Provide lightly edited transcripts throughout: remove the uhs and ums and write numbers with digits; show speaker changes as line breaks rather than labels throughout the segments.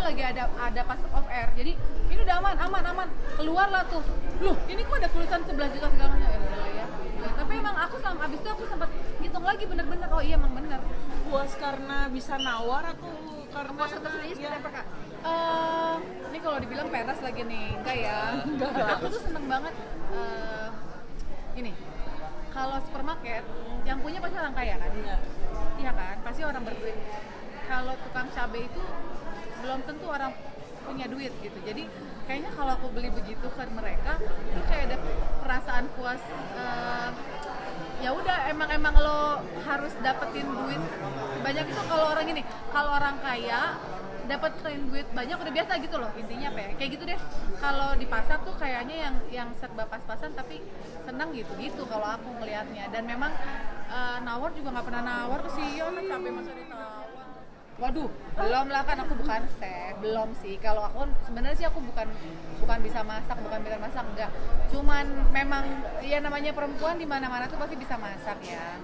lagi ada pas off air, jadi ini udah aman, keluarlah tuh, loh ini kok ada tulisan 11 juta segala macam, ya udah lah ya. Tapi emang aku abis itu aku sempat hitung lagi bener-bener, oh iya emang bener.
Puas karena bisa nawar atau karena
Puas atau serius
ya.
apa kak? Ini kalau dibilang peres lagi nih, enggak ya? Aku tuh seneng banget. Ini kalau supermarket yang punya pasti orang kaya kan? Iya kan, pasti orang berduit. Kalau tukang cabai itu belum tentu orang punya duit gitu. Jadi kayaknya kalau aku beli begitu ke mereka, itu kayak ada perasaan puas. Ya udah emang lo harus dapetin duit banyak itu. Kalau orang gini, kalau orang kaya dapetin duit banyak udah biasa gitu loh, intinya apa ya, kayak gitu deh. Kalau di pasar tuh kayaknya yang serba pas-pasan tapi senang gitu kalau aku ngelihatnya. Dan memang nawar juga nggak pernah nawar ke CEO kan, sampai masa ditawar. Waduh, belum lah kan, aku bukan chef, belum sih. Kalau aku sebenarnya sih aku bukan bisa masak, bukan pintar masak, enggak. Cuman memang ya namanya perempuan di mana-mana tuh pasti bisa masak ya.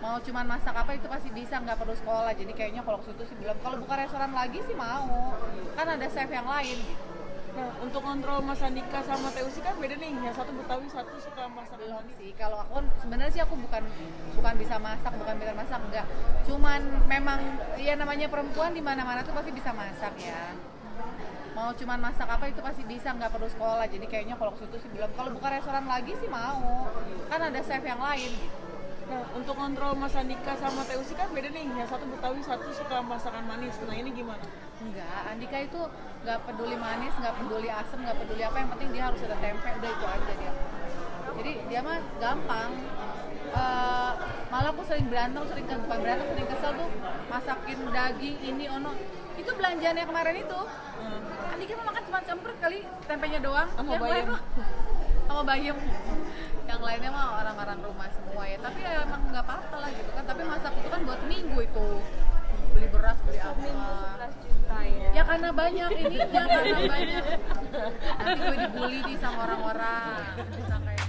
Mau cuman masak apa itu pasti bisa, nggak perlu sekolah. Jadi kayaknya kalau ke situ sih belum. Kalau buka restoran lagi sih mau, kan ada chef yang lain gitu.
Nah, untuk kontrol Mas Andika sama Teh Usi kan beda nih, yang satu Betawi, satu suka masak.
Belum sih, kalau aku sebenarnya sih aku bukan bisa masak, bukan pintar masak, enggak. Cuman memang ya namanya perempuan di mana-mana tuh pasti bisa masak ya. Mau cuman masak apa itu pasti bisa, nggak perlu sekolah. Jadi kayaknya kalau ke situ sih belum. Kalau buka restoran lagi sih mau, kan ada chef yang lain gitu.
Nah, untuk kontrol Mas Andika sama Teh Usi kan beda nih, yang satu Betawi, satu suka masakan manis. Nah, ini gimana?
Enggak, Andika itu nggak peduli manis, nggak peduli asam, nggak peduli apa, yang penting dia harus ada tempe, udah itu aja dia. Jadi dia mah gampang. Malah aku sering kesel tuh masakin daging ini ono. Itu belanjaannya kemarin itu. Andika mah makan cuma semprot kali, tempenya doang.
Sama
Yang
bayam.
lain mah sama bayam. Yang lainnya mah orang-orang rumah semua ya. Tapi ya emang nggak apa-apa lah gitu kan. Tapi masak itu kan buat seminggu itu. Beli beras, beli apa.
11 juta ya.
Ya karena banyak ininya, karena banyak. Nanti gue dibully di sama orang-orang. Bisa kayak